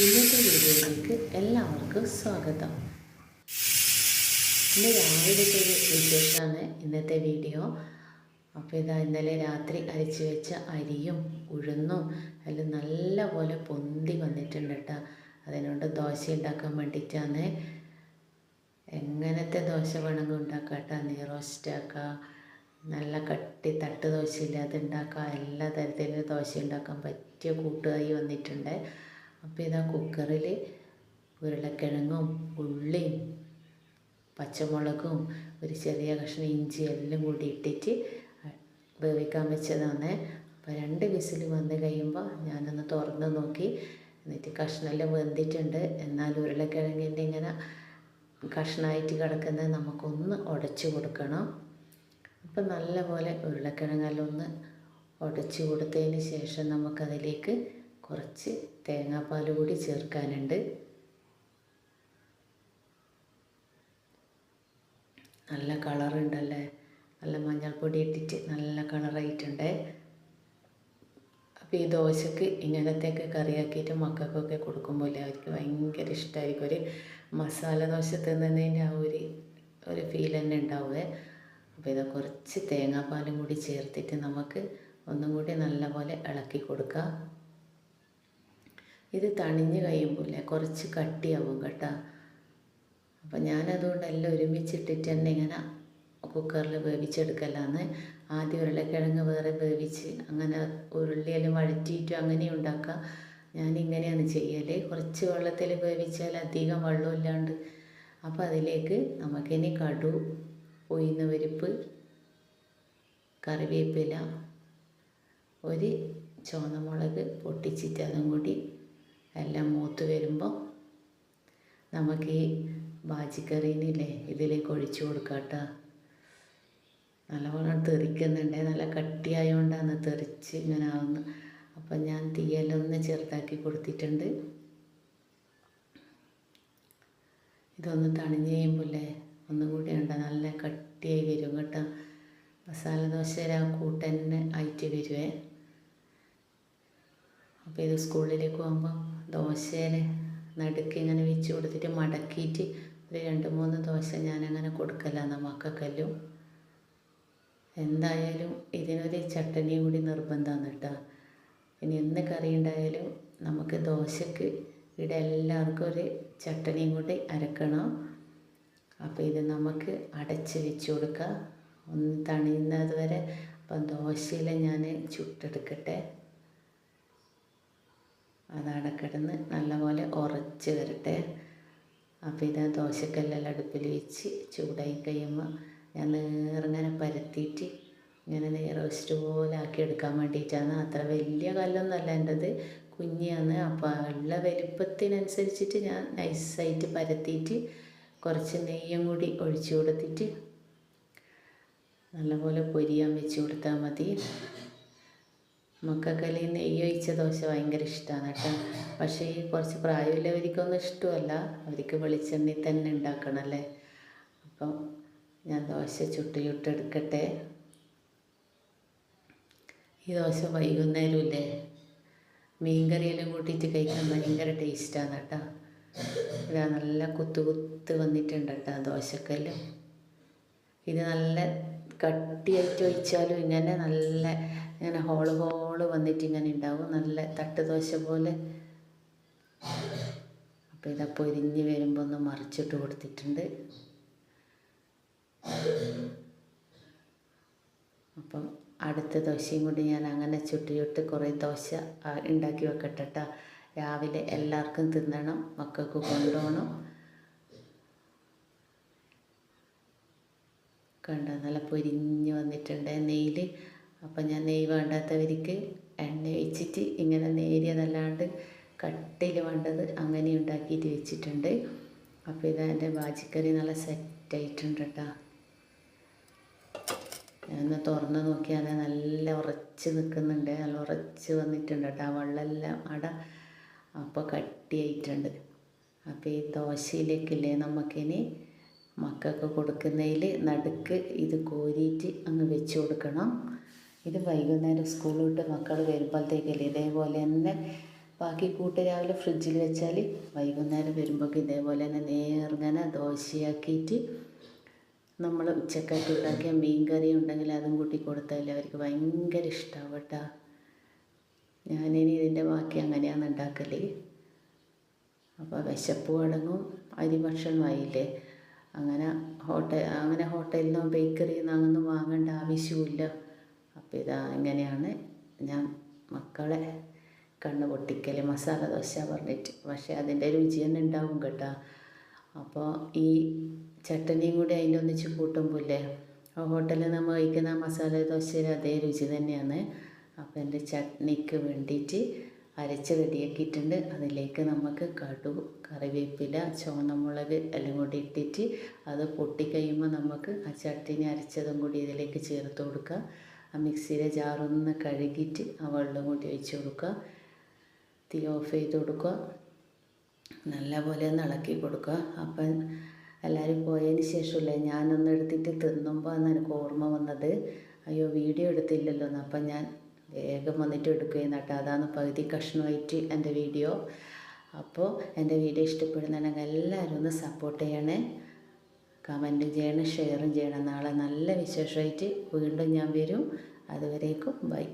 ഇന്നത്തെ വീഡിയോയിലേക്ക് എല്ലാവർക്കും സ്വാഗതം. ഇന്ന് രാവിലത്തെ ഒരു വിശേഷമാണ് ഇന്നത്തെ വീഡിയോ. അപ്പോൾ ഇതാ ഇന്നലെ രാത്രി അരച്ച് വെച്ച അരിയും ഉഴുന്നും എല്ലാം നല്ല പോലെ പൊന്തി വന്നിട്ടുണ്ട് കേട്ടോ. അതിനോട് ദോശ ഉണ്ടാക്കാൻ വേണ്ടിയിട്ടാണ്. എങ്ങനത്തെ ദോശ വേണമെങ്കിൽ ഉണ്ടാക്കാം കേട്ടോ. നെയ് റോസ്റ്റാക്കാം, നല്ല കട്ടി തട്ട് ദോശയില്ല അതുണ്ടാക്കാം, എല്ലാ തരത്തിലും ദോശ ഉണ്ടാക്കാൻ പറ്റിയ കൂട്ടുകായി വന്നിട്ടുണ്ട്. അപ്പോൾ ഇതാ കുക്കറിൽ ഉരുളക്കിഴങ്ങും ഉള്ളിയും പച്ചമുളകും ഒരു ചെറിയ കഷ്ണം ഇഞ്ചി എല്ലാം കൂടി ഇട്ടിട്ട് വേവിക്കാൻ വെച്ചതാണ്. അപ്പോൾ 2 വിസിൽ വന്ന് കഴിയുമ്പോൾ ഞാനൊന്ന് തുറന്ന് നോക്കി. എന്നിട്ട് കഷ്ണമെല്ലാം വെന്തിട്ടുണ്ട്. എന്നാൽ ഉരുളക്കിഴങ്ങിൻ്റെ ഇങ്ങനെ കഷ്ണമായിട്ട് കിടക്കുന്നത് നമുക്കൊന്ന് ഉടച്ച് കൊടുക്കണം. അപ്പം നല്ലപോലെ ഉരുളക്കിഴങ്ങെല്ലാം ഒന്ന് ഉടച്ച് കൊടുത്തതിന് ശേഷം നമുക്കതിലേക്ക് കുറച്ച് തേങ്ങാപ്പാൽ കൂടി ചേർക്കാനുണ്ട്. നല്ല കളറുണ്ടല്ലേ, നല്ല മഞ്ഞൾപ്പൊടി ഇട്ടിട്ട് നല്ല കളറായിട്ടുണ്ട്. അപ്പോൾ ഈ ദോശക്ക് ഇങ്ങനത്തെയൊക്കെ കറിയാക്കിയിട്ട് മക്കൾക്കൊക്കെ കൊടുക്കുമ്പോൾ അവർക്ക് ഭയങ്കര ഇഷ്ടമായിരിക്കും. ഒരു മസാല ദോശ തിന്നുന്നതിൻ്റെ ആ ഒരു ഫീൽ തന്നെ ഉണ്ടാവുമേ. അപ്പോൾ ഇത് കുറച്ച് തേങ്ങാപ്പാലും കൂടി ചേർത്തിട്ട് നമുക്ക് ഒന്നും കൂടി നല്ലപോലെ ഇളക്കി കൊടുക്കുക. ഇത് തണിഞ്ഞ് കഴിയുമ്പോൾ കുറച്ച് കട്ടിയാവും കേട്ടോ. അപ്പം ഞാനതുകൊണ്ട് എല്ലാം ഒരുമിച്ചിട്ടിട്ട് തന്നെ ഇങ്ങനെ കുക്കറിൽ വേവിച്ചെടുക്കലാന്ന്. ആദ്യം ഉരുളക്കിഴങ്ങ് വേറെ വേവിച്ച് അങ്ങനെ ഉരുളിയെല്ലാം വഴറ്റിയിട്ടും അങ്ങനെ ഉണ്ടാക്കുക. ഞാനിങ്ങനെയാണ് ചെയ്യൽ. കുറച്ച് വെള്ളത്തിൽ വേവിച്ചാൽ അധികം വെള്ളമില്ലാണ്ട്. അപ്പോൾ അതിലേക്ക് നമുക്കിനി കടു, ഉഴുന്ന് പരിപ്പ്, കറിവേപ്പില, ഒരു ചുവന്നമുളക് പൊട്ടിച്ചിട്ട് അതും കൂടി എല്ലാം മൂത്ത് വരുമ്പോൾ നമുക്ക് ഈ ബാജിക്കറീനില്ലേ ഇതിലേക്ക് ഒഴിച്ചു കൊടുക്കാം കേട്ടോ. നല്ലവണ്ണം തെറിക്കുന്നുണ്ട്, നല്ല കട്ടിയായതുകൊണ്ടാണ് തെറിച്ച് ഇങ്ങനെ ആവുന്നത്. അപ്പം ഞാൻ തീയെല്ലാം ഒന്ന് ചെറുതാക്കി കൊടുത്തിട്ടുണ്ട്. ഇതൊന്ന് തണിഞ്ഞ് കഴിയുമ്പോഴേ ഒന്നും കൂടി ഉണ്ട് നല്ല കട്ടിയായി വരും കേട്ടോ. മസാല ദോശ കൂട്ടന്നെ ആയിട്ട് വരുവേ. അപ്പോൾ ഇത് സ്കൂളിലേക്ക് പോകുമ്പോൾ ദോശയിൽ നടുക്ക് ഇങ്ങനെ വെച്ച് കൊടുത്തിട്ട് മടക്കിയിട്ട് ഒരു 2-3 ദോശ ഞാനങ്ങനെ കൊടുക്കലാണ് മക്കൾക്കെല്ലാം. എന്തായാലും ഇതിനൊരു ചട്ടനിയും കൂടി നിർബന്ധമാണ് കേട്ടോ. ഇനി എന്ത് കറി ഉണ്ടായാലും നമുക്ക് ദോശക്ക് ഇവിടെ എല്ലാവർക്കും ഒരു ചട്ടനിയും കൂടി അരക്കണം. അപ്പോൾ ഇത് നമുക്ക് അടച്ച് വെച്ച് കൊടുക്കുക ഒന്ന് തണിയുന്നത് വരെ. അപ്പം ദോശയിൽ ഞാൻ ചുട്ടെടുക്കട്ടെ. അതവിടെ കിടന്ന് നല്ലപോലെ ഉറച്ച് വരട്ടെ. അപ്പോൾ ഇത് ദോശക്കല്ലെല്ലാം അടുപ്പിൽ വെച്ച് ചൂടായി കഴിയുമ്പോൾ ഞാൻ നേറിങ്ങനെ പരത്തിയിട്ട് ഇങ്ങനെ നെയ് റോസ്റ്റ് പോലെ ആക്കി എടുക്കാൻ വേണ്ടിയിട്ടാണ്. അത്ര വലിയ കല്ലൊന്നുമല്ല എൻ്റെത്, കുഞ്ഞാണ്. അപ്പോൾ ഉള്ള വലിപ്പത്തിനനുസരിച്ചിട്ട് ഞാൻ നൈസായിട്ട് പരത്തിയിട്ട് കുറച്ച് നെയ്യും കൂടി ഒഴിച്ചു കൊടുത്തിട്ട് നല്ലപോലെ പൊരിയാൻ വെച്ച് കൊടുത്താൽ മതി. മക്കൾക്കെല്ലാം നെയ്യ് ഒഴിച്ച ദോശ ഭയങ്കര ഇഷ്ടമാണ് കേട്ടോ. പക്ഷേ ഈ കുറച്ച് പ്രായമുള്ളവർക്കൊന്നും ഇഷ്ടമല്ല, അവർക്ക് വെളിച്ചെണ്ണയിൽ തന്നെ ഉണ്ടാക്കണമല്ലേ. അപ്പം ഞാൻ ദോശ ചുട്ടെടുക്കട്ടെ. ഈ ദോശ വൈകുന്നേരം ഇല്ലേ മീൻകറിയെല്ലാം കൂട്ടിയിട്ട് കഴിക്കാൻ ഭയങ്കര ടേസ്റ്റാണ് കേട്ടോ. ഇതാ നല്ല കുത്ത് വന്നിട്ടുണ്ട് കേട്ടോ ദോശക്കെല്ലാം. ഇത് നല്ല കട്ടിയായിട്ട് ഒഴിച്ചാലും ഇങ്ങനെ നല്ല ഇങ്ങനെ ഹോള് വന്നിട്ട് ഇങ്ങനെ ഉണ്ടാവും, നല്ല തട്ട് ദോശ പോലെ. അപ്പോൾ ഇതാ പൊരിഞ്ഞ് വരുമ്പോൾ ഒന്ന് മറിച്ചിട്ട് കൊടുത്തിട്ടുണ്ട്. അപ്പം അടുത്ത ദോശയും കൂടി ഞാൻ അങ്ങനെ ചുട്ട് കുറേ ദോശ ഉണ്ടാക്കി വെക്കട്ടെ കേട്ടോ. രാവിലെ എല്ലാവർക്കും തിന്നണം, മക്കൾക്ക് കൊണ്ടുപോകണം. കണ്ട നല്ല പൊരിഞ്ഞ് വന്നിട്ടുണ്ട് നെയ്യിൽ. അപ്പം ഞാൻ നെയ്യ് വേണ്ടാത്തവർക്ക് എണ്ണ ഒഴിച്ചിട്ട് ഇങ്ങനെ നേരിയതല്ലാണ്ട് കട്ടിയിൽ വേണ്ടത് അങ്ങനെ ഉണ്ടാക്കിയിട്ട് വെച്ചിട്ടുണ്ട്. അപ്പോൾ ഇത് എൻ്റെ ബാജിക്കറി നല്ല സെറ്റായിട്ടുണ്ട് കേട്ടോ. ഞാനൊന്ന് തുറന്ന് നോക്കിയാൽ നല്ല ഉറച്ച് നിൽക്കുന്നുണ്ട്, നല്ല ഉറച്ച് വന്നിട്ടുണ്ട് കേട്ടോ. ആ വെള്ളമെല്ലാം അപ്പോൾ കട്ടിയായിട്ടുണ്ട്. അപ്പോൾ ഈ ദോശയിലേക്കില്ലേ നമുക്കിനി മക്കൾക്ക് കൊടുക്കുന്നതിൽ നടുക്ക് ഇത് കോരിയിട്ട് അങ്ങ് വെച്ച് കൊടുക്കണം. ഇത് വൈകുന്നേരം സ്കൂൾ വിട്ട് മക്കൾ വരുമ്പോഴത്തേക്കല്ലേ ഇതേപോലെ തന്നെ ബാക്കി കൂട്ട് രാവിലെ ഫ്രിഡ്ജിൽ വെച്ചാൽ വൈകുന്നേരം വരുമ്പോഴേക്ക് ഇതേപോലെ തന്നെ നേർങ്ങനെ ദോശയാക്കിയിട്ട് നമ്മൾ ഉച്ചക്കായിട്ട് ഉണ്ടാക്കിയ മീൻ കറി ഉണ്ടെങ്കിൽ അതും കൂട്ടി കൊടുത്താൽ അവർക്ക് ഭയങ്കര ഇഷ്ടമാവും കേട്ടോ. ഞാനിനി ഇതിൻ്റെ ബാക്കി അങ്ങനെയാണ് ഉണ്ടാക്കൽ. അപ്പോൾ വിശപ്പ് അടങ്ങും, അരി ഭക്ഷണമായില്ലേ. അങ്ങനെ ഹോട്ടലിൽ നിന്നോ ബേക്കറിയിൽ നിന്നോ അങ്ങനെ വാങ്ങേണ്ട ആവശ്യമില്ല. അപ്പോൾ ഇതാ ഇങ്ങനെയാണ് ഞാൻ മക്കളെ കണ്ണ് പൊട്ടിക്കൽ മസാല ദോശ പറഞ്ഞിട്ട്. പക്ഷേ അതിൻ്റെ രുചി തന്നെ ഉണ്ടാവും കേട്ടോ. അപ്പോൾ ഈ ചട്ടനിയും കൂടി അതിൻ്റെ ഒന്നിച്ച് കൂട്ടുമ്പോഴേ ഹോട്ടലിൽ നമ്മൾ കഴിക്കുന്ന മസാല ദോശയിൽ അതേ രുചി തന്നെയാണ്. അപ്പോൾ എൻ്റെ ചട്നിക്ക് വേണ്ടിയിട്ട് അരച്ച് റെഡിയാക്കിയിട്ടുണ്ട്. അതിലേക്ക് നമുക്ക് കടുക്, കറിവേപ്പില, ചുവന്നമുളക് എല്ലാം കൂടി ഇട്ടിട്ട് അത് പൊട്ടിക്കഴിയുമ്പോൾ നമുക്ക് ആ ചട്നി അരച്ചതും കൂടി ഇതിലേക്ക് ചേർത്ത് കൊടുക്കുക. ആ മിക്സിയിലെ ജാറൊന്ന് കഴുകിയിട്ട് ആ വെള്ളം കൂടി ഒഴിച്ച് കൊടുക്കുക. തീ ഓഫ് ചെയ്ത് കൊടുക്കുക. നല്ലപോലെ ഒന്ന് ഇളക്കി കൊടുക്കുക. അപ്പം എല്ലാവരും പോയതിന് ശേഷമല്ലേ ഞാനൊന്ന് എടുത്തിട്ട് തിന്നുമ്പോൾ എനിക്ക് ഓർമ്മ വന്നത്, അയ്യോ വീഡിയോ എടുത്തില്ലല്ലോ എന്ന്. അപ്പം ഞാൻ വേഗം വന്നിട്ട് എടുക്കുകയെന്ന് കേട്ടോ. അതാണ് പകുതി കഷ്ണമായിട്ട് എൻ്റെ വീഡിയോ. അപ്പോൾ എൻ്റെ വീഡിയോ ഇഷ്ടപ്പെടുന്നുണ്ടെങ്കിൽ എല്ലാവരും ഒന്ന് സപ്പോർട്ട് ചെയ്യണേ, കമൻറ്റും ചെയ്യണം, ഷെയറും ചെയ്യണം. നാളെ നല്ല വിശേഷമായിട്ട് വീണ്ടും ഞാൻ വരും. അതുവരേക്കും ബൈ.